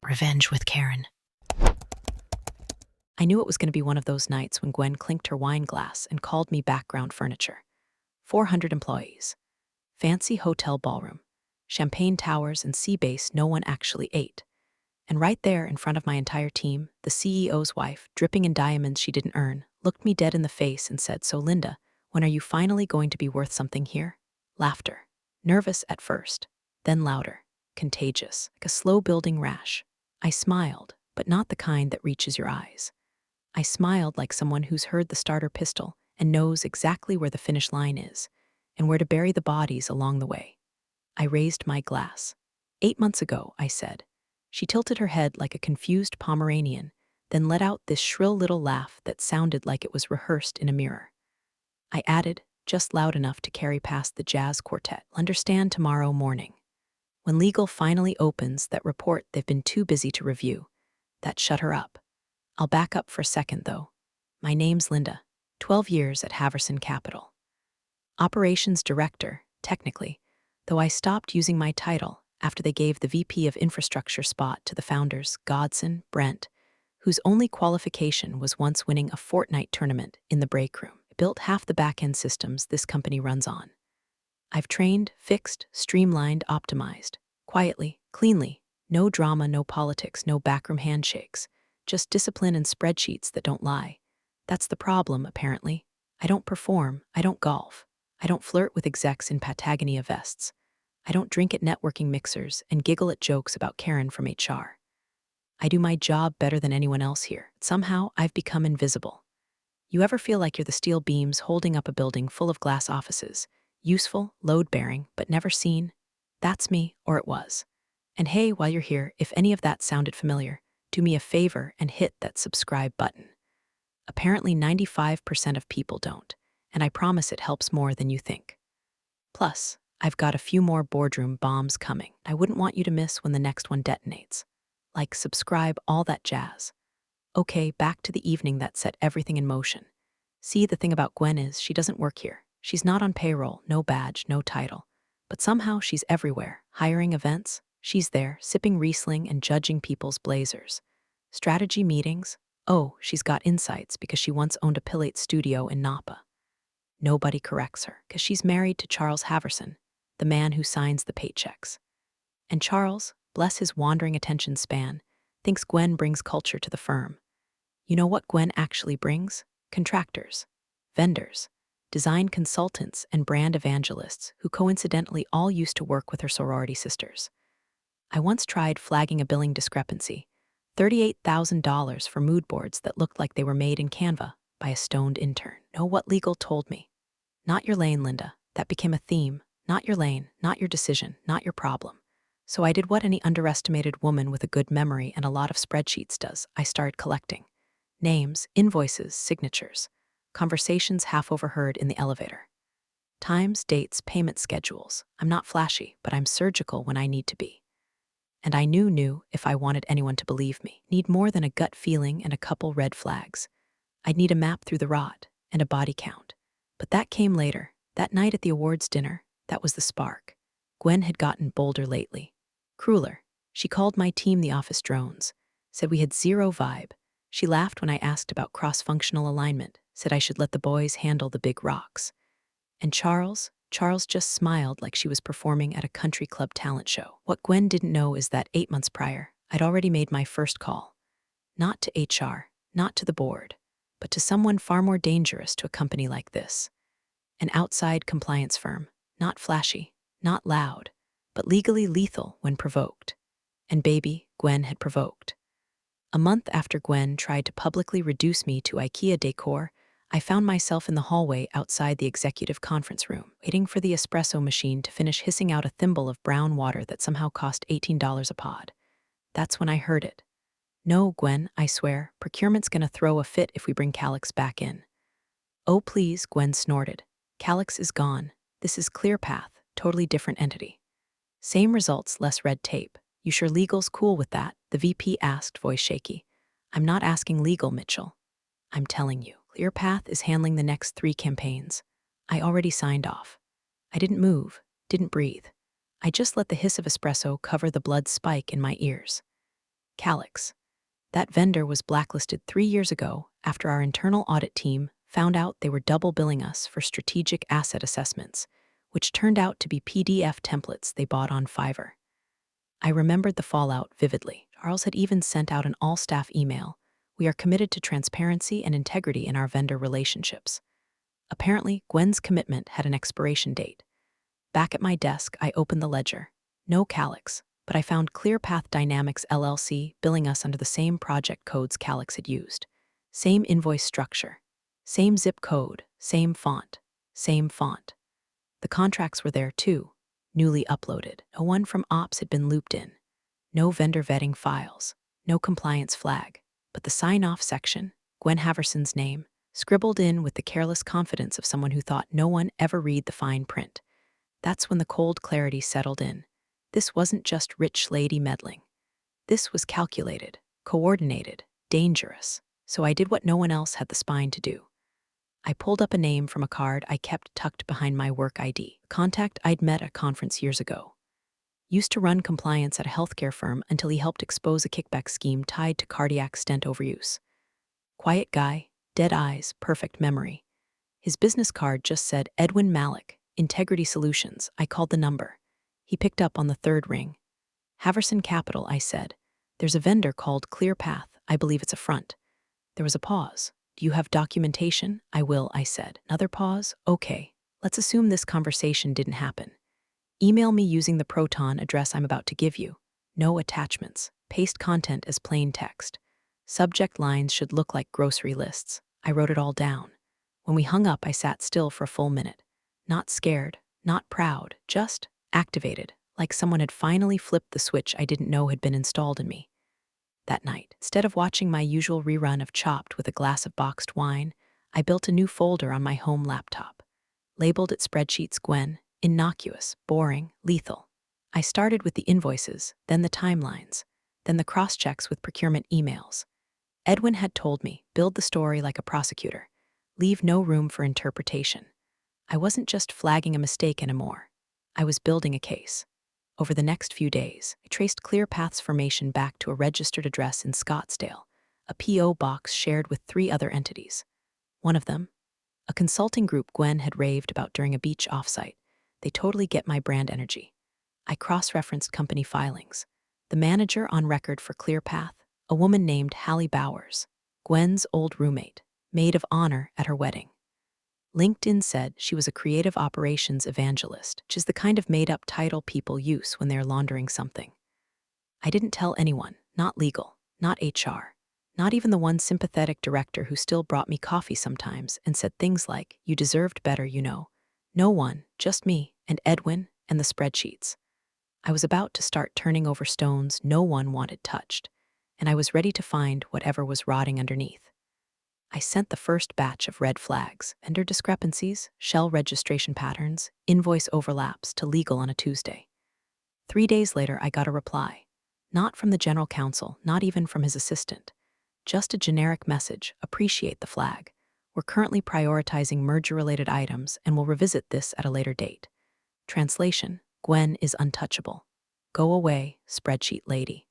Revenge with Karen. I knew it was going to be one of those nights when Gwen clinked her wine glass and called me background furniture. 400 employees. Fancy hotel ballroom. Champagne towers and sea base no one actually ate. And right there in front of my entire team, the CEO's wife, dripping in diamonds she didn't earn, looked me dead in the face and said, "So Linda, when are you finally going to be worth something here?" Laughter. Nervous at first, then louder. Contagious, like a slow-building rash. I smiled, but not the kind that reaches your eyes. I smiled like someone who's heard the starter pistol and knows exactly where the finish line is and where to bury the bodies along the way. I raised my glass. 8 months ago, I said. She tilted her head like a confused Pomeranian, then let out this shrill little laugh that sounded like it was rehearsed in a mirror. I added, just loud enough to carry past the jazz quartet, "Understand tomorrow morning. When legal finally opens that report they've been too busy to review." That shut her up. I'll back up for a second, though. My name's Linda, 12 years at Haverson Capital. Operations Director, technically, though I stopped using my title after they gave the VP of Infrastructure spot to the founders, Godson, Brent, whose only qualification was once winning a Fortnite tournament in the break room. It built half the back-end systems this company runs on. I've trained, fixed, streamlined, optimized. Quietly, cleanly. No drama, no politics, no backroom handshakes. Just discipline and spreadsheets that don't lie. That's the problem, apparently. I don't perform, I don't golf. I don't flirt with execs in Patagonia vests. I don't drink at networking mixers and giggle at jokes about Karen from HR. I do my job better than anyone else here. Somehow, I've become invisible. You ever feel like you're the steel beams holding up a building full of glass offices? Useful, load-bearing, but never seen? That's me, or it was. And hey, while you're here, if any of that sounded familiar, do me a favor and hit that subscribe button. Apparently 95% of people don't, and I promise it helps more than you think. Plus, I've got a few more boardroom bombs coming. I wouldn't want you to miss when the next one detonates. Like, subscribe, all that jazz. Okay, back to the evening that set everything in motion. See, the thing about Gwen is she doesn't work here. She's not on payroll, no badge, no title. But somehow she's everywhere, hiring events. She's there, sipping Riesling and judging people's blazers. Strategy meetings. Oh, she's got insights because she once owned a Pilate studio in Napa. Nobody corrects her because she's married to Charles Haverson, the man who signs the paychecks. And Charles, bless his wandering attention span, thinks Gwen brings culture to the firm. You know what Gwen actually brings? Contractors, vendors, design consultants, and brand evangelists who coincidentally all used to work with her sorority sisters. I once tried flagging a billing discrepancy, $38,000 for mood boards that looked like they were made in Canva by a stoned intern. Know what legal told me? Not your lane, Linda. That became a theme. Not your lane, not your decision, not your problem. So I did what any underestimated woman with a good memory and a lot of spreadsheets does. I started collecting. Names, invoices, signatures. Conversations half overheard in the elevator. Times, dates, payment schedules. I'm not flashy, but I'm surgical when I need to be. And I knew if I wanted anyone to believe me. Need more than a gut feeling and a couple red flags. I'd need a map through the rot and a body count. But that came later. That night at the awards dinner, that was the spark. Gwen had gotten bolder lately. Crueler. She called my team the office drones. Said we had zero vibe. She laughed when I asked about cross-functional alignment. Said I should let the boys handle the big rocks. And Charles just smiled like she was performing at a country club talent show. What Gwen didn't know is that 8 months prior, I'd already made my first call. Not to HR, not to the board, but to someone far more dangerous to a company like this. An outside compliance firm, not flashy, not loud, but legally lethal when provoked. And baby, Gwen had provoked. A month after Gwen tried to publicly reduce me to IKEA decor, I found myself in the hallway outside the executive conference room, waiting for the espresso machine to finish hissing out a thimble of brown water that somehow cost $18 a pod. That's when I heard it. "No, Gwen, I swear, procurement's gonna throw a fit if we bring Calix back in." "Oh, please," Gwen snorted. "Calix is gone. This is ClearPath, totally different entity." "Same results, less red tape. You sure legal's cool with that?" the VP asked, voice shaky. "I'm not asking legal, Mitchell. I'm telling you, ClearPath is handling the next 3 campaigns. I already signed off." I didn't move, didn't breathe. I just let the hiss of espresso cover the blood spike in my ears. Calix. That vendor was blacklisted 3 years ago after our internal audit team found out they were double billing us for strategic asset assessments, which turned out to be PDF templates they bought on Fiverr. I remembered the fallout vividly. Charles had even sent out an all-staff email. We are committed to transparency and integrity in our vendor relationships. Apparently, Gwen's commitment had an expiration date. Back at my desk, I opened the ledger. No Calix, but I found ClearPath Dynamics LLC billing us under the same project codes Calix had used. Same invoice structure. Same zip code, same font, same font. The contracts were there too, newly uploaded. No one from Ops had been looped in. No vendor vetting files, no compliance flag, but the sign-off section, Gwen Haverson's name, scribbled in with the careless confidence of someone who thought no one ever read the fine print. That's when the cold clarity settled in. This wasn't just rich lady meddling. This was calculated, coordinated, dangerous. So I did what no one else had the spine to do. I pulled up a name from a card I kept tucked behind my work ID, a contact I'd met at a conference years ago. Used to run compliance at a healthcare firm until he helped expose a kickback scheme tied to cardiac stent overuse. Quiet guy, dead eyes, perfect memory. His business card just said Edwin Malik, Integrity Solutions. I called the number. He picked up on the third ring. Haverson Capital, I said. There's a vendor called ClearPath. I believe it's a front. There was a pause. Do you have documentation? I will, I said. Another pause? Okay. Let's assume this conversation didn't happen. Email me using the Proton address I'm about to give you. No attachments. Paste content as plain text. Subject lines should look like grocery lists. I wrote it all down. When we hung up, I sat still for a full minute. Not scared, not proud, just activated, like someone had finally flipped the switch I didn't know had been installed in me. That night, instead of watching my usual rerun of Chopped with a glass of boxed wine, I built a new folder on my home laptop. Labeled it Spreadsheets Gwen, innocuous, boring, lethal. I started with the invoices, then the timelines, then the cross-checks with procurement emails. Edwin had told me, build the story like a prosecutor. Leave no room for interpretation. I wasn't just flagging a mistake anymore. I was building a case. Over the next few days, I traced ClearPath's formation back to a registered address in Scottsdale, a P.O. box shared with 3 other entities. One of them, a consulting group Gwen had raved about during a beach offsite. They totally get my brand energy. I cross-referenced company filings. The manager on record for ClearPath, a woman named Hallie Bowers, Gwen's old roommate, maid of honor at her wedding. LinkedIn said she was a creative operations evangelist, which is the kind of made-up title people use when they're laundering something. I didn't tell anyone, not legal, not HR, not even the one sympathetic director who still brought me coffee sometimes and said things like, "You deserved better, you know." No one, just me and Edwin and the spreadsheets. I was about to start turning over stones no one wanted touched, and I was ready to find whatever was rotting underneath. I sent the first batch of red flags, vendor discrepancies, shell registration patterns, invoice overlaps to legal on a Tuesday. 3 days later, I got a reply. Not from the general counsel, not even from his assistant. Just a generic message, appreciate the flag. We're currently prioritizing merger-related items and will revisit this at a later date. Translation, Gwen is untouchable. Go away, spreadsheet lady.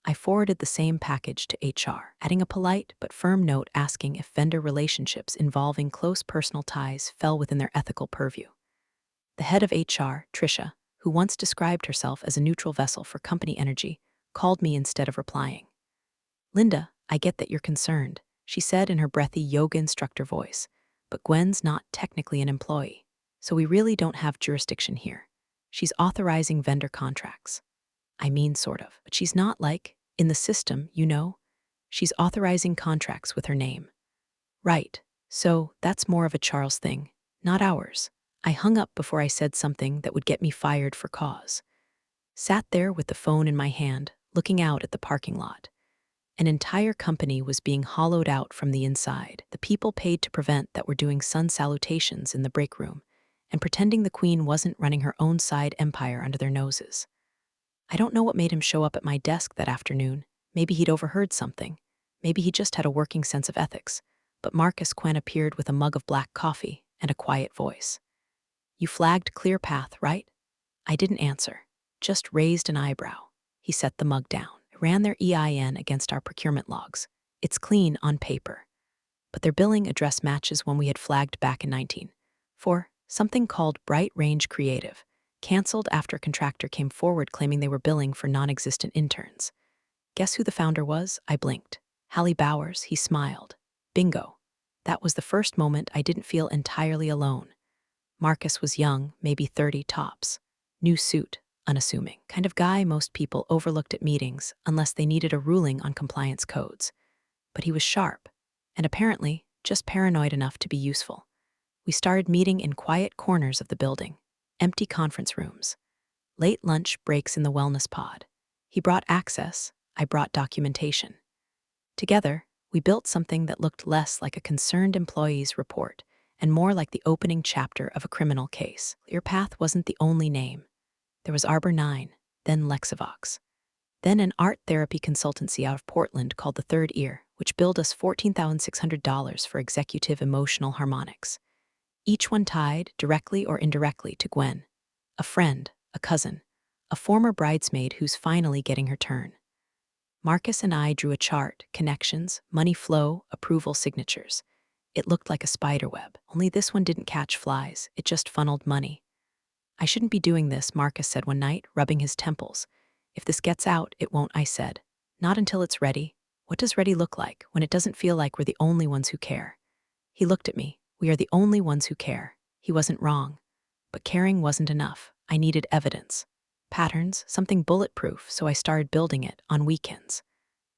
I forwarded the same package to HR, adding a polite but firm note asking if vendor relationships involving close personal ties fell within their ethical purview. The head of HR, Tricia, who once described herself as a neutral vessel for company energy, called me instead of replying. "Linda, I get that you're concerned," she said in her breathy yoga instructor voice, "but Gwen's not technically an employee, so we really don't have jurisdiction here. She's authorizing vendor contracts. I mean, sort of, but she's not like, in the system, you know? She's authorizing contracts with her name." Right, so that's more of a Charles thing, not ours. I hung up before I said something that would get me fired for cause. Sat there with the phone in my hand, looking out at the parking lot. An entire company was being hollowed out from the inside, the people paid to prevent that were doing sun salutations in the break room, and pretending the queen wasn't running her own side empire under their noses. I don't know what made him show up at my desk that afternoon. Maybe he'd overheard something. Maybe he just had a working sense of ethics. But Marcus Quen appeared with a mug of black coffee and a quiet voice. "You flagged ClearPath, right?" I didn't answer, just raised an eyebrow. He set the mug down. I ran their EIN against our procurement logs. It's clean on paper. But their billing address matches one we had flagged back in 19. Something called Bright Range Creative, canceled after a contractor came forward claiming they were billing for non-existent interns. Guess who the founder was? I blinked. Hallie Bowers, he smiled. Bingo. That was the first moment I didn't feel entirely alone. Marcus was young, maybe 30 tops. New suit, unassuming. Kind of guy most people overlooked at meetings unless they needed a ruling on compliance codes. But he was sharp, and apparently just paranoid enough to be useful. We started meeting in quiet corners of the building, empty conference rooms. Late lunch breaks in the wellness pod. He brought access, I brought documentation. Together, we built something that looked less like a concerned employee's report and more like the opening chapter of a criminal case. ClearPath wasn't the only name. There was Arbor 9, then Lexivox, then an art therapy consultancy out of Portland called The Third Ear, which billed us $14,600 for executive emotional harmonics. Each one tied, directly or indirectly, to Gwen, a friend, a cousin, a former bridesmaid who's finally getting her turn. Marcus and I drew a chart, connections, money flow, approval signatures. It looked like a spider web, only this one didn't catch flies, it just funneled money. I shouldn't be doing this, Marcus said one night, rubbing his temples. If this gets out, it won't, I said. Not until it's ready. What does ready look like when it doesn't feel like we're the only ones who care? He looked at me. We are the only ones who care. He wasn't wrong. But caring wasn't enough. I needed evidence. Patterns, something bulletproof, so I started building it on weekends.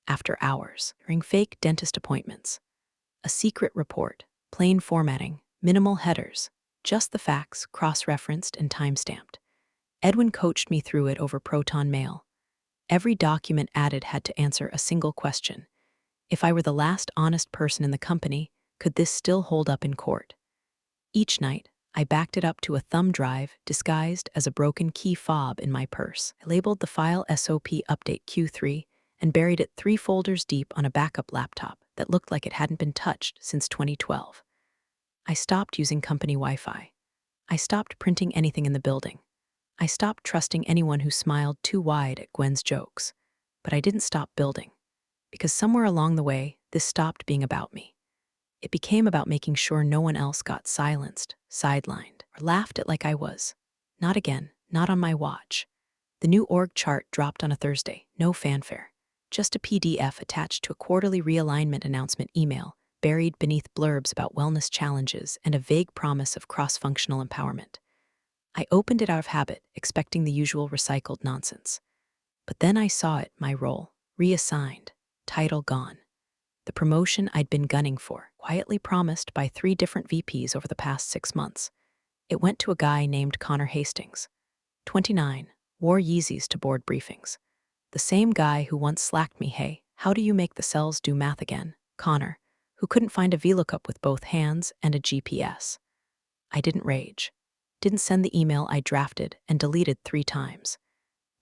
After hours, during fake dentist appointments. A secret report, plain formatting, minimal headers, just the facts, cross-referenced and time-stamped. Edwin coached me through it over Proton Mail. Every document added had to answer a single question. If I were the last honest person in the company, could this still hold up in court? Each night, I backed it up to a thumb drive disguised as a broken key fob in my purse. I labeled the file SOP Update Q3 and buried it 3 folders deep on a backup laptop that looked like it hadn't been touched since 2012. I stopped using company Wi-Fi. I stopped printing anything in the building. I stopped trusting anyone who smiled too wide at Gwen's jokes. But I didn't stop building, because somewhere along the way, this stopped being about me. It became about making sure no one else got silenced, sidelined, or laughed at like I was. Not again, not on my watch. The new org chart dropped on a Thursday, no fanfare. Just a PDF attached to a quarterly realignment announcement email, buried beneath blurbs about wellness challenges and a vague promise of cross-functional empowerment. I opened it out of habit, expecting the usual recycled nonsense. But then I saw it, my role, reassigned, title gone. The promotion I'd been gunning for, quietly promised by 3 different VPs over the past 6 months. It went to a guy named Connor Hastings, 29, wore Yeezys to board briefings. The same guy who once slacked me, hey, how do you make the cells do math again? Connor, who couldn't find a VLOOKUP with both hands and a GPS. I didn't rage. Didn't send the email I drafted and deleted 3 times.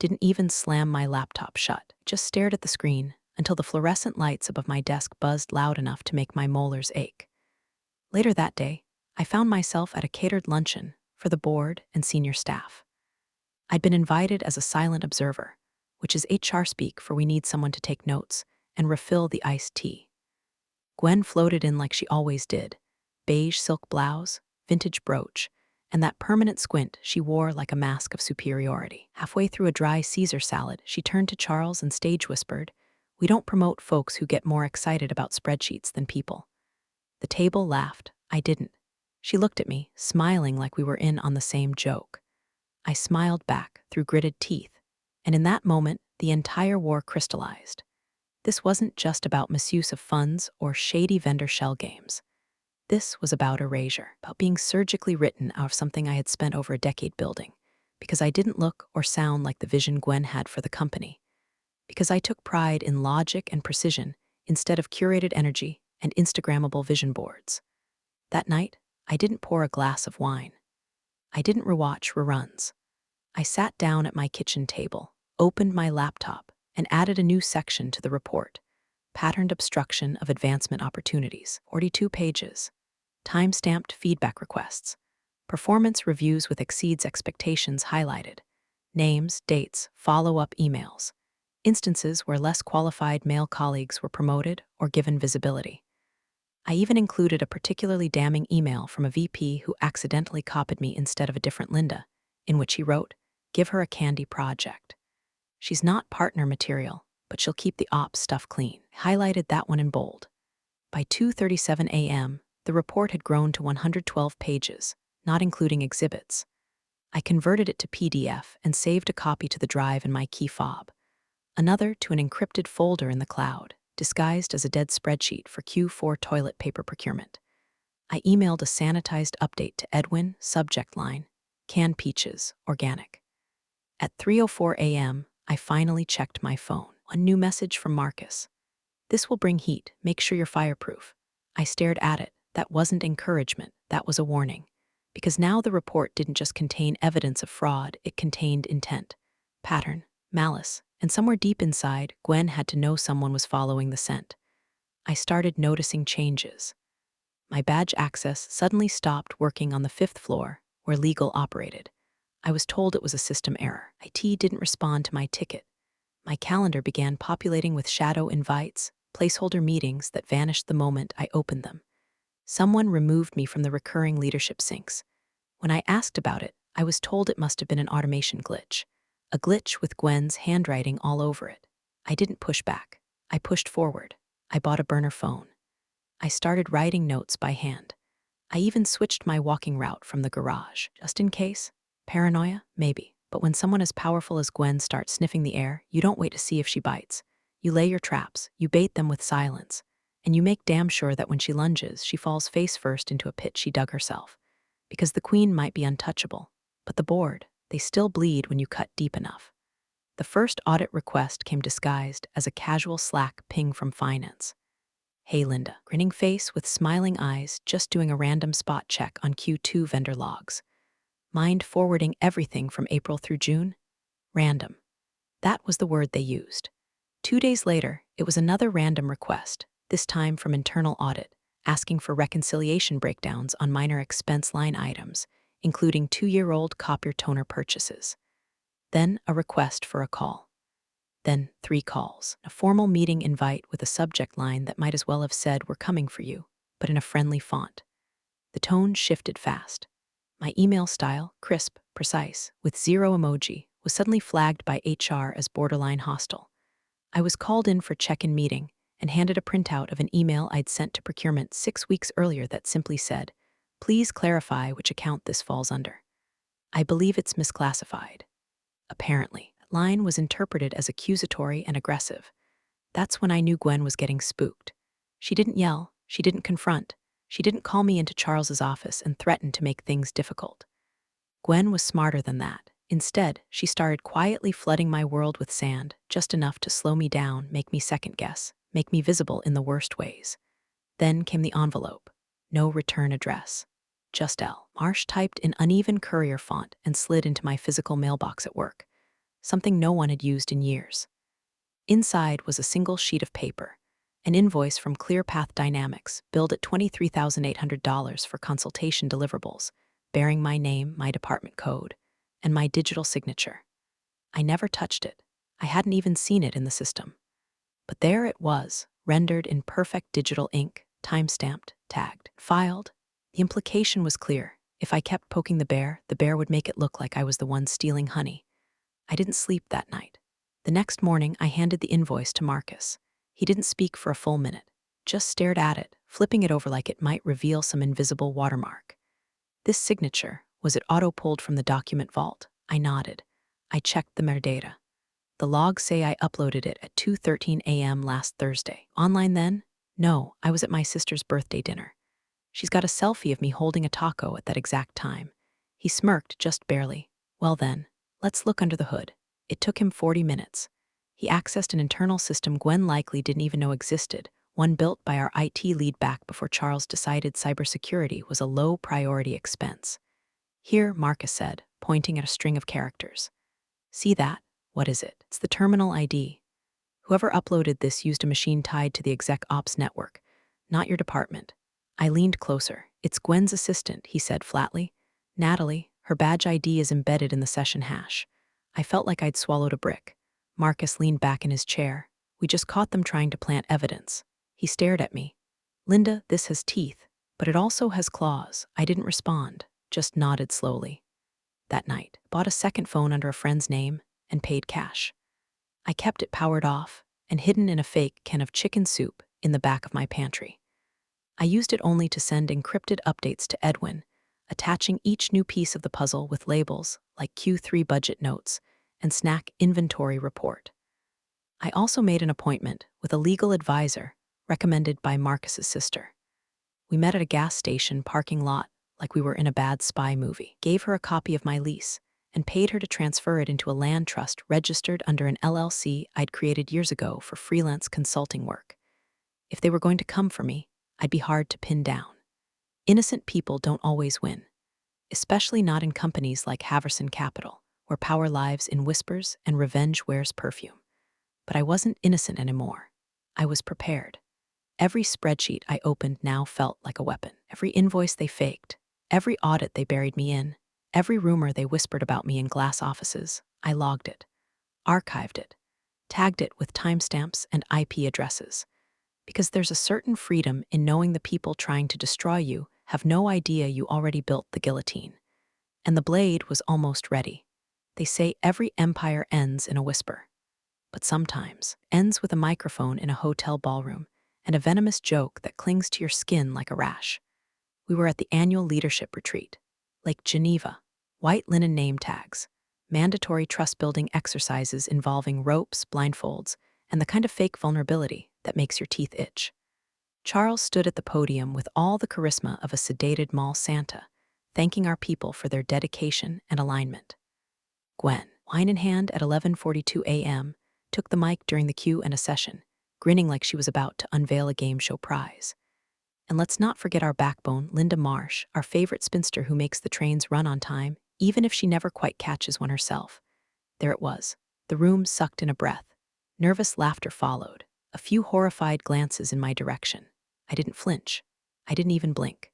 Didn't even slam my laptop shut. Just stared at the screen until the fluorescent lights above my desk buzzed loud enough to make my molars ache. Later that day, I found myself at a catered luncheon for the board and senior staff. I'd been invited as a silent observer, which is HR speak for we need someone to take notes and refill the iced tea. Gwen floated in like she always did, beige silk blouse, vintage brooch, and that permanent squint she wore like a mask of superiority. Halfway through a dry Caesar salad, she turned to Charles and stage whispered, "We don't promote folks who get more excited about spreadsheets than people." The table laughed. I didn't. She looked at me, smiling like we were in on the same joke. I smiled back through gritted teeth, and in that moment, the entire war crystallized. This wasn't just about misuse of funds or shady vendor shell games. This was about erasure, about being surgically written out of something I had spent over a decade building, because I didn't look or sound like the vision Gwen had for the company, because I took pride in logic and precision instead of curated energy and Instagrammable vision boards. That night, I didn't pour a glass of wine. I didn't rewatch reruns. I sat down at my kitchen table, opened my laptop, and added a new section to the report. Patterned obstruction of advancement opportunities, 42 pages. Time-stamped feedback requests. Performance reviews with exceeds expectations highlighted. Names, dates, follow-up emails. instances where less qualified male colleagues were promoted or given visibility. I even included a particularly damning email from a VP who accidentally copied me instead of a different Linda, in which he wrote, "Give her a candy project. She's not partner material, but she'll keep the ops stuff clean." Highlighted that one in bold. By 2:37 a.m., the report had grown to 112 pages, not including exhibits. I converted it to PDF and saved a copy to the drive in my key fob, another to an encrypted folder in the cloud, disguised as a dead spreadsheet for Q4 toilet paper procurement. I emailed a sanitized update to Edwin, subject line, "Canned peaches, organic." At 3:04 a.m., I finally checked my phone. A new message from Marcus. "This will bring heat. Make sure you're fireproof." I stared at it. That wasn't encouragement. That was a warning. Because now the report didn't just contain evidence of fraud, it contained intent, pattern, malice, and somewhere deep inside, Gwen had to know someone was following the scent. I started noticing changes. My badge access suddenly stopped working on the 5th floor, where legal operated. I was told it was a system error. IT didn't respond to my ticket. My calendar began populating with shadow invites, placeholder meetings that vanished the moment I opened them. Someone removed me from the recurring leadership syncs. When I asked about it, I was told it must have been an automation glitch. A glitch with Gwen's handwriting all over it. I didn't push back. I pushed forward. I bought a burner phone. I started writing notes by hand. I even switched my walking route from the garage, just in case. Paranoia? Maybe. But when someone as powerful as Gwen starts sniffing the air, you don't wait to see if she bites. You lay your traps, you bait them with silence, and you make damn sure that when she lunges, she falls face first into a pit she dug herself. Because the queen might be untouchable, but the board, they still bleed when you cut deep enough. The first audit request came disguised as a casual Slack ping from finance. "Hey Linda," grinning face with smiling eyes, just doing a random spot check on Q2 vendor logs. "Mind forwarding everything from April through June?" Random. That was the word they used. 2 days later, it was another random request, this time from internal audit, asking for reconciliation breakdowns on minor expense line items, including 2-year-old copier toner purchases. Then a request for a call. Then 3 calls, a formal meeting invite with a subject line that might as well have said, "We're coming for you," but in a friendly font. The tone shifted fast. My email style, crisp, precise, with 0 emoji, was suddenly flagged by HR as borderline hostile. I was called in for check-in meeting and handed a printout of an email I'd sent to procurement 6 weeks earlier that simply said, "Please clarify which account this falls under." I believe it's misclassified. Apparently, that line was interpreted as accusatory and aggressive. That's when I knew Gwen was getting spooked. She didn't yell, she didn't confront, she didn't call me into Charles's office and threaten to make things difficult. Gwen was smarter than that. Instead, she started quietly flooding my world with sand, just enough to slow me down, make me second-guess, make me visible in the worst ways. Then came the envelope. No return address. Just L. Marsh typed in uneven courier font and slid into my physical mailbox at work, something no one had used in years. Inside was a single sheet of paper, an invoice from ClearPath Dynamics, billed at $23,800 for consultation deliverables, bearing my name, my department code, and my digital signature. I never touched it. I hadn't even seen it in the system. But there it was, rendered in perfect digital ink, time-stamped, tagged, filed. The implication was clear. If I kept poking the bear would make it look like I was the one stealing honey. I didn't sleep that night. The next morning, I handed the invoice to Marcus. He didn't speak for a full minute, just stared at it, flipping it over like it might reveal some invisible watermark. "This signature, was it auto-pulled from the document vault?" I nodded. I checked the metadata. The logs say I uploaded it at 2:13 a.m. last Thursday. Online then? No, I was at my sister's birthday dinner. She's got a selfie of me holding a taco at that exact time. He smirked just barely. "Well then, let's look under the hood." It took him 40 minutes. He accessed an internal system Gwen likely didn't even know existed, one built by our IT lead back before Charles decided cybersecurity was a low-priority expense. "Here," Marcus said, pointing at a string of characters. "See that? What is it?" "It's the terminal ID. Whoever uploaded this used a machine tied to the exec ops network, not your department." I leaned closer. "It's Gwen's assistant," he said flatly. "Natalie, her badge ID is embedded in the session hash." I felt like I'd swallowed a brick. Marcus leaned back in his chair. We just caught them trying to plant evidence. He stared at me. Linda, this has teeth, but it also has claws. I didn't respond, just nodded slowly. That night, bought a second phone under a friend's name and paid cash. I kept it powered off and hidden in a fake can of chicken soup in the back of my pantry. I used it only to send encrypted updates to Edwin, attaching each new piece of the puzzle with labels like Q3 budget notes and snack inventory report. I also made an appointment with a legal advisor recommended by Marcus's sister. We met at a gas station parking lot like we were in a bad spy movie, gave her a copy of my lease, and paid her to transfer it into a land trust registered under an LLC I'd created years ago for freelance consulting work. If they were going to come for me, I'd be hard to pin down. Innocent people don't always win, especially not in companies like Haverson Capital, where power lives in whispers and revenge wears perfume. But I wasn't innocent anymore. I was prepared. Every spreadsheet I opened now felt like a weapon. Every invoice they faked, every audit they buried me in, every rumor they whispered about me in glass offices, I logged it, archived it, tagged it with timestamps and IP addresses. Because there's a certain freedom in knowing the people trying to destroy you have no idea you already built the guillotine. And the blade was almost ready. They say every empire ends in a whisper. But sometimes ends with a microphone in a hotel ballroom and a venomous joke that clings to your skin like a rash. We were at the annual leadership retreat. Lake Geneva, white linen name tags, mandatory trust-building exercises involving ropes, blindfolds, and the kind of fake vulnerability that makes your teeth itch. Charles stood at the podium with all the charisma of a sedated mall Santa, thanking our people for their dedication and alignment. Gwen, wine in hand at 11:42 a.m., took the mic during the Q&A session, grinning like she was about to unveil a game show prize. And let's not forget our backbone, Linda Marsh, our favorite spinster who makes the trains run on time, even if she never quite catches one herself. There it was. The room sucked in a breath. Nervous laughter followed, a few horrified glances in my direction. I didn't flinch. I didn't even blink.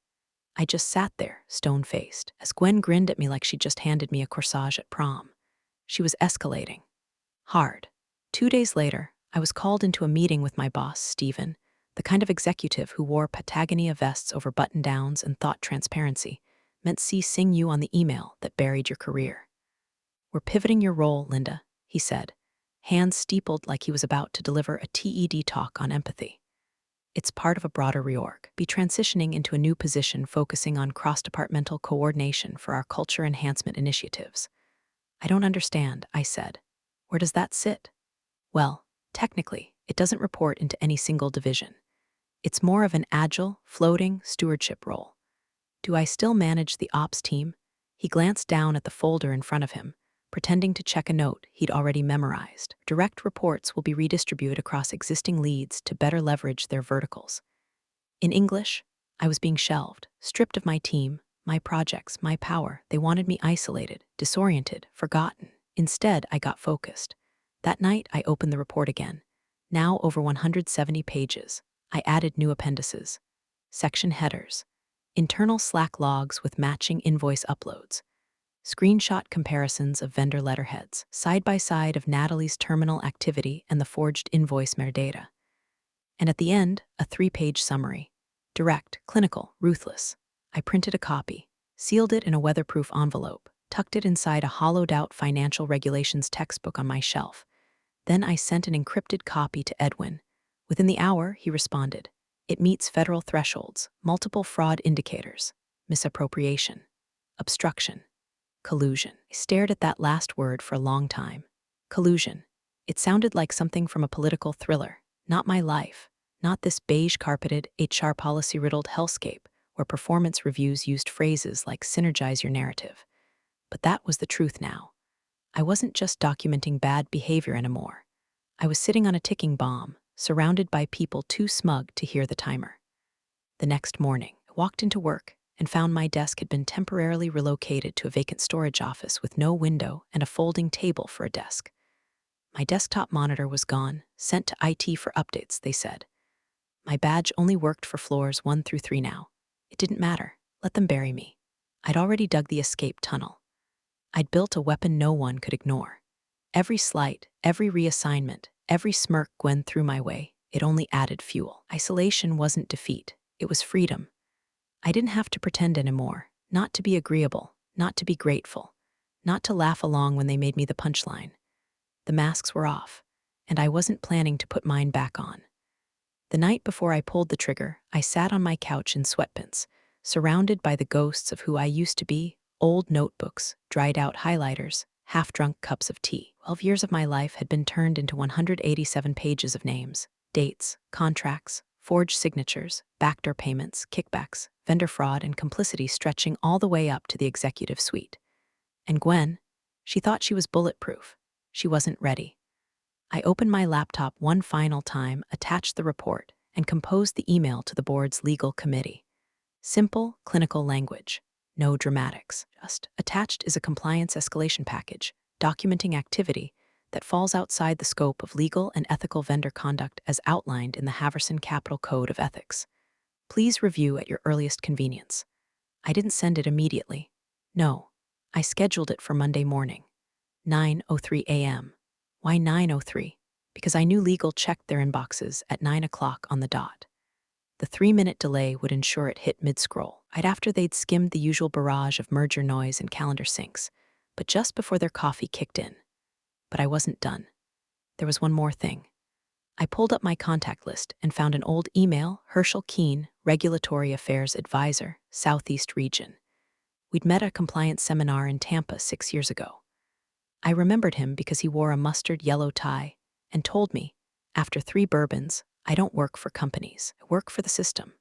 I just sat there, stone-faced, as Gwen grinned at me like she'd just handed me a corsage at prom. She was escalating. Hard. 2 days later, I was called into a meeting with my boss, Stephen, the kind of executive who wore Patagonia vests over button-downs and thought transparency meant seeing you on the email that buried your career. We're pivoting your role, Linda, he said, hands steepled like he was about to deliver a TED talk on empathy. It's part of a broader reorg. Be transitioning into a new position focusing on cross-departmental coordination for our culture enhancement initiatives. I don't understand, I said. Where does that sit? Well, technically, it doesn't report into any single division. It's more of an agile, floating stewardship role. Do I still manage the ops team? He glanced down at the folder in front of him, pretending to check a note he'd already memorized. Direct reports will be redistributed across existing leads to better leverage their verticals. In English, I was being shelved, stripped of my team, my projects, my power. They wanted me isolated, disoriented, forgotten. Instead, I got focused. That night, I opened the report again. Now over 170 pages. I added new appendices, section headers, internal Slack logs with matching invoice uploads, screenshot comparisons of vendor letterheads, side-by-side of Natalie's terminal activity and the forged invoice metadata. And at the end, a 3-page summary. Direct, clinical, ruthless. I printed a copy, sealed it in a weatherproof envelope, tucked it inside a hollowed-out financial regulations textbook on my shelf. Then I sent an encrypted copy to Edwin. Within the hour, he responded. It meets federal thresholds, multiple fraud indicators, misappropriation, obstruction, collusion. I stared at that last word for a long time. Collusion. It sounded like something from a political thriller, not my life, not this beige-carpeted, HR policy-riddled hellscape where performance reviews used phrases like synergize your narrative. But that was the truth now. I wasn't just documenting bad behavior anymore. I was sitting on a ticking bomb, surrounded by people too smug to hear the timer. The next morning, I walked into work and found my desk had been temporarily relocated to a vacant storage office with no window and a folding table for a desk. My desktop monitor was gone, sent to IT for updates, they said. My badge only worked for floors 1 through 3 now. It didn't matter. Let them bury me. I'd already dug the escape tunnel. I'd built a weapon no one could ignore. Every slight, every reassignment, every smirk Gwen threw my way, it only added fuel. Isolation wasn't defeat, it was freedom. I didn't have to pretend anymore, not to be agreeable, not to be grateful, not to laugh along when they made me the punchline. The masks were off, and I wasn't planning to put mine back on. The night before I pulled the trigger, I sat on my couch in sweatpants, surrounded by the ghosts of who I used to be, old notebooks, dried-out highlighters, half-drunk cups of tea. 12 years of my life had been turned into 187 pages of names, dates, contracts, forged signatures, backdoor payments, kickbacks, vendor fraud, and complicity stretching all the way up to the executive suite. And Gwen, she thought she was bulletproof. She wasn't ready. I opened my laptop one final time, attached the report, and composed the email to the board's legal committee. Simple, clinical language. No dramatics. Just attached is a compliance escalation package, documenting activity that falls outside the scope of legal and ethical vendor conduct as outlined in the Haverson Capital Code of Ethics. Please review at your earliest convenience. I didn't send it immediately. No, I scheduled it for Monday morning, 9:03 a.m. Why 9:03? Because I knew legal checked their inboxes at 9 o'clock on the dot. The 3-minute delay would ensure it hit mid-scroll, right after they'd skimmed the usual barrage of merger noise and calendar syncs, but just before their coffee kicked in. But I wasn't done. There was one more thing. I pulled up my contact list and found an old email, Herschel Keene, Regulatory Affairs Advisor, Southeast Region. We'd met at a compliance seminar in Tampa 6 years ago. I remembered him because he wore a mustard yellow tie and told me, after 3 bourbons, I don't work for companies, I work for the system.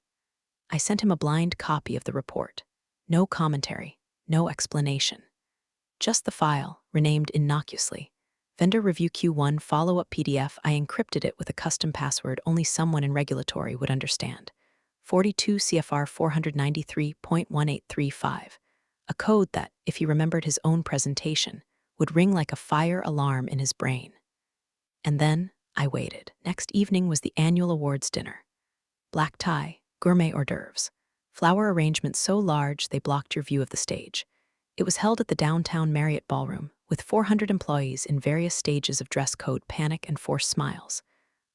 I sent him a blind copy of the report. No commentary, no explanation. Just the file, renamed innocuously. Vendor Review Q1 follow-up PDF. I encrypted it with a custom password only someone in regulatory would understand. 42 CFR 493.1835. A code that, if he remembered his own presentation, would ring like a fire alarm in his brain. And then I waited. Next evening was the annual awards dinner. Black tie, gourmet hors d'oeuvres, flower arrangements so large they blocked your view of the stage. It was held at the downtown Marriott Ballroom, with 400 employees in various stages of dress code panic and forced smiles.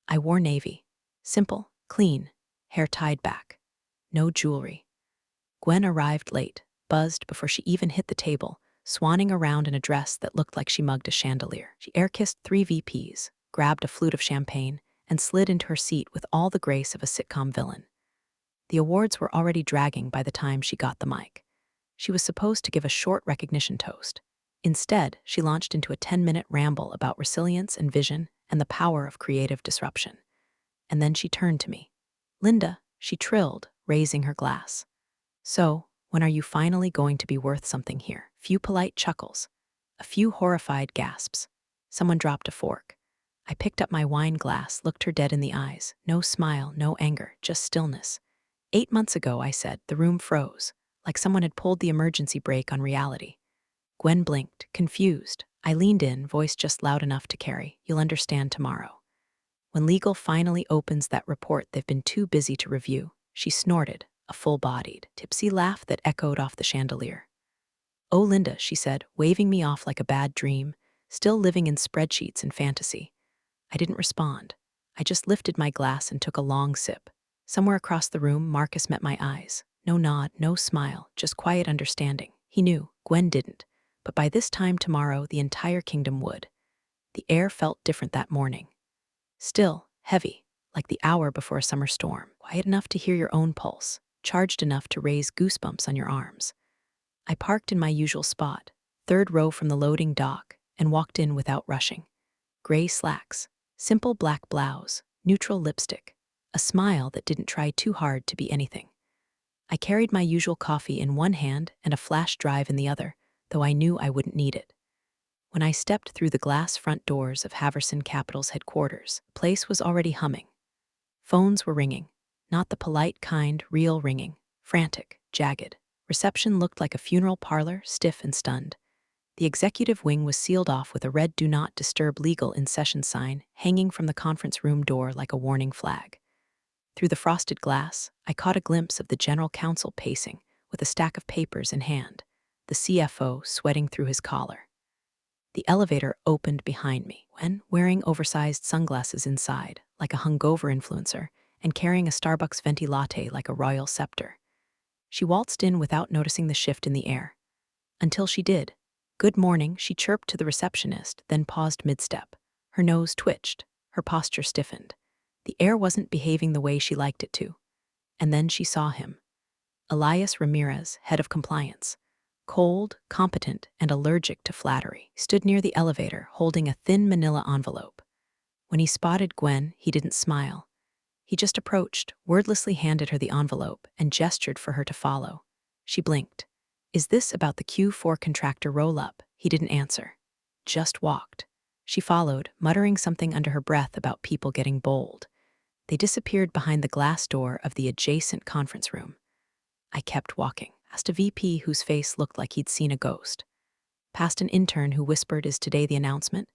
I wore navy. Simple, clean, hair tied back. No jewelry. Gwen arrived late, buzzed before she even hit the table, swanning around in a dress that looked like she mugged a chandelier. She air-kissed 3 VPs, grabbed a flute of champagne, and slid into her seat with all the grace of a sitcom villain. The awards were already dragging by the time she got the mic. She was supposed to give a short recognition toast. Instead, she launched into a 10-minute ramble about resilience and vision and the power of creative disruption. And then she turned to me. "Linda," she trilled, raising her glass. "So, when are you finally going to be worth something here?" Few polite chuckles. A few horrified gasps. Someone dropped a fork. I picked up my wine glass, looked her dead in the eyes. No smile, no anger, just stillness. 8 months ago, I said, the room froze, like someone had pulled the emergency brake on reality. Gwen blinked, confused. I leaned in, voice just loud enough to carry. "You'll understand tomorrow. When legal finally opens that report they've been too busy to review." She snorted, a full-bodied, tipsy laugh that echoed off the chandelier. "Oh, Linda," she said, waving me off like a bad dream, still living in spreadsheets and fantasy. I didn't respond. I just lifted my glass and took a long sip. Somewhere across the room, Marcus met my eyes. No nod, no smile, just quiet understanding. He knew, Gwen didn't. But by this time tomorrow, the entire kingdom would. The air felt different that morning. Still, heavy, like the hour before a summer storm. Quiet enough to hear your own pulse, charged enough to raise goosebumps on your arms. I parked in my usual spot, 3rd row from the loading dock, and walked in without rushing. Gray slacks, simple black blouse, neutral lipstick, a smile that didn't try too hard to be anything. I carried my usual coffee in one hand and a flash drive in the other, though I knew I wouldn't need it. When I stepped through the glass front doors of Haverson Capital's headquarters, the place was already humming. Phones were ringing, not the polite kind, real ringing, frantic, jagged. Reception looked like a funeral parlor, stiff and stunned. The executive wing was sealed off with a red "Do Not Disturb Legal in Session" sign hanging from the conference room door like a warning flag. Through the frosted glass, I caught a glimpse of the general counsel pacing, with a stack of papers in hand, the CFO sweating through his collar. The elevator opened behind me when, wearing oversized sunglasses inside, like a hungover influencer, and carrying a Starbucks venti latte like a royal scepter. She waltzed in without noticing the shift in the air. Until she did. "Good morning," she chirped to the receptionist, then paused mid-step. Her nose twitched, her posture stiffened. The air wasn't behaving the way she liked it to. And then she saw him. Elias Ramirez, head of compliance. Cold, competent, and allergic to flattery, stood near the elevator holding a thin manila envelope. When he spotted Gwen, he didn't smile. He just approached, wordlessly handed her the envelope, and gestured for her to follow. She blinked. "Is this about the Q4 contractor roll-up?" He didn't answer. Just walked. She followed, muttering something under her breath about people getting bold. They disappeared behind the glass door of the adjacent conference room. I kept walking, past a VP whose face looked like he'd seen a ghost. Past an intern who whispered, "Is today the announcement?"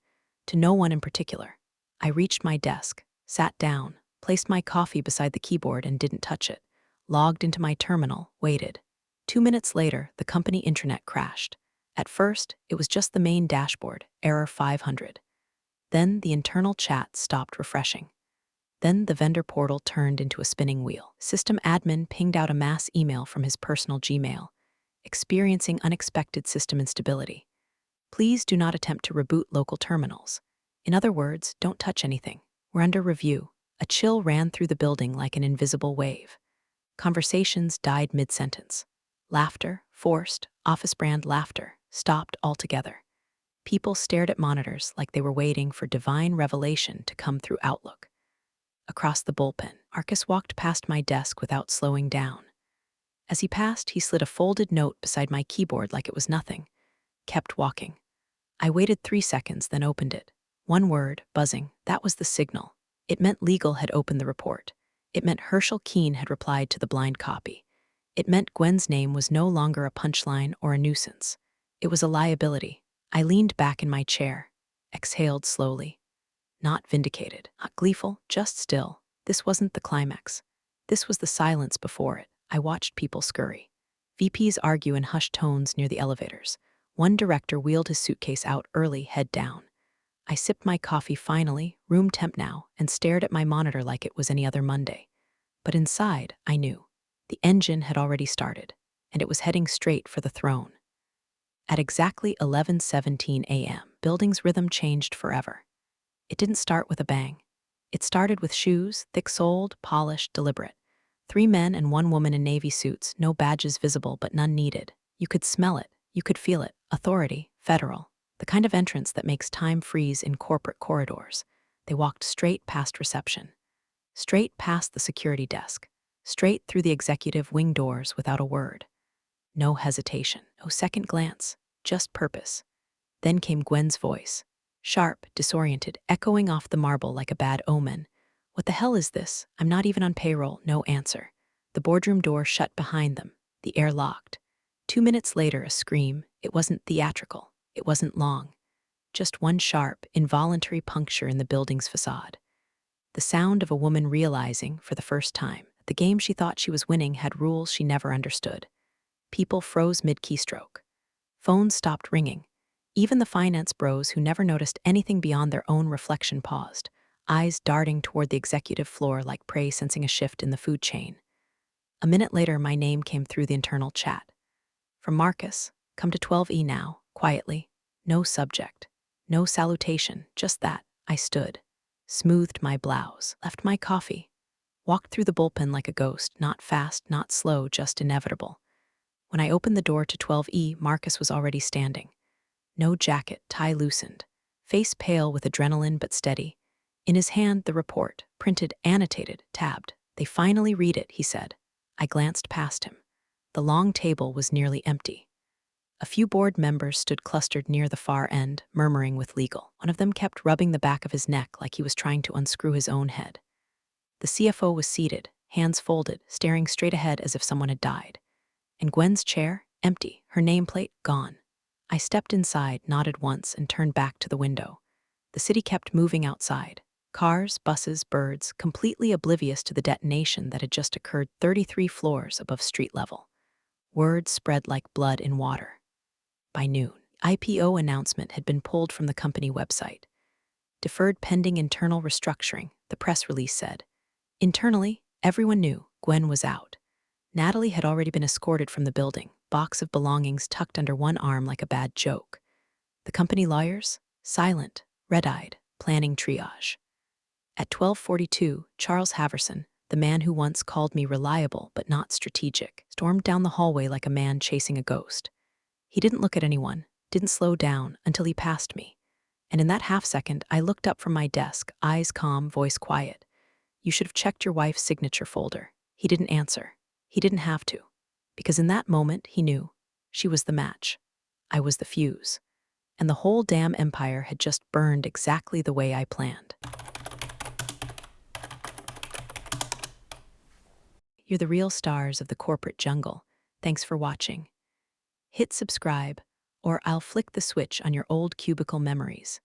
To no one in particular. I reached my desk, sat down, placed my coffee beside the keyboard and didn't touch it, logged into my terminal, waited. 2 minutes later, the company intranet crashed. At first, it was just the main dashboard, error 500. Then the internal chat stopped refreshing. Then the vendor portal turned into a spinning wheel. System admin pinged out a mass email from his personal Gmail, experiencing unexpected system instability. Please do not attempt to reboot local terminals. In other words, don't touch anything. We're under review. A chill ran through the building like an invisible wave. Conversations died mid-sentence. Laughter, forced, office-brand laughter, stopped altogether. People stared at monitors like they were waiting for divine revelation to come through Outlook. Across the bullpen, Marcus walked past my desk without slowing down. As he passed, he slid a folded note beside my keyboard like it was nothing. Kept walking. I waited 3 seconds, then opened it. One word, buzzing, that was the signal. It meant legal had opened the report. It meant Herschel Keene had replied to the blind copy. It meant Gwen's name was no longer a punchline or a nuisance. It was a liability. I leaned back in my chair, exhaled slowly. Not vindicated, not gleeful, just still. This wasn't the climax. This was the silence before it. I watched people scurry. VPs argue in hushed tones near the elevators. One director wheeled his suitcase out early, head down. I sipped my coffee finally, room temp now, and stared at my monitor like it was any other Monday. But inside, I knew. The engine had already started, and it was heading straight for the throne. At exactly 11:17 a.m., building's rhythm changed forever. It didn't start with a bang. It started with shoes, thick-soled, polished, deliberate. 3 men and 1 woman in navy suits, no badges visible but none needed. You could smell it, you could feel it. Authority, federal. The kind of entrance that makes time freeze in corporate corridors. They walked straight past reception. Straight past the security desk. Straight through the executive wing doors without a word. No hesitation, no second glance, just purpose. Then came Gwen's voice. Sharp, disoriented, echoing off the marble like a bad omen. "What the hell is this? I'm not even on payroll." No answer. The boardroom door shut behind them. The air locked. 2 minutes later, a scream. It wasn't theatrical. It wasn't long. Just one sharp, involuntary puncture in the building's facade. The sound of a woman realizing, for the first time, that the game she thought she was winning had rules she never understood. People froze mid-keystroke. Phones stopped ringing. Even the finance bros who never noticed anything beyond their own reflection paused, eyes darting toward the executive floor like prey sensing a shift in the food chain. A minute later, my name came through the internal chat. From Marcus, "Come to 12E now," quietly. No subject. No salutation, just that. I stood. Smoothed my blouse, left my coffee. Walked through the bullpen like a ghost, not fast, not slow, just inevitable. When I opened the door to 12E, Marcus was already standing. No jacket, tie loosened. Face pale with adrenaline but steady. In his hand, the report, printed, annotated, tabbed. "They finally read it," he said. I glanced past him. The long table was nearly empty. A few board members stood clustered near the far end, murmuring with legal. One of them kept rubbing the back of his neck like he was trying to unscrew his own head. The CFO was seated, hands folded, staring straight ahead as if someone had died. And Gwen's chair, empty, her nameplate gone. I stepped inside, nodded once, and turned back to the window. The city kept moving outside. Cars, buses, birds, completely oblivious to the detonation that had just occurred 33 floors above street level. Word spread like blood in water. By noon, IPO announcement had been pulled from the company website. Deferred pending internal restructuring, the press release said. Internally, everyone knew Gwen was out. Natalie had already been escorted from the building, box of belongings tucked under one arm like a bad joke. The company lawyers? Silent, red-eyed, planning triage. At 12:42, Charles Haverson, the man who once called me reliable but not strategic, stormed down the hallway like a man chasing a ghost. He didn't look at anyone, didn't slow down until he passed me. And in that half-second, I looked up from my desk, eyes calm, voice quiet. You should have checked your wife's signature folder. He didn't answer. He didn't have to. Because in that moment, he knew. She was the match. I was the fuse. And the whole damn empire had just burned exactly the way I planned. You're the real stars of the corporate jungle. Thanks for watching. Hit subscribe, or I'll flick the switch on your old cubicle memories.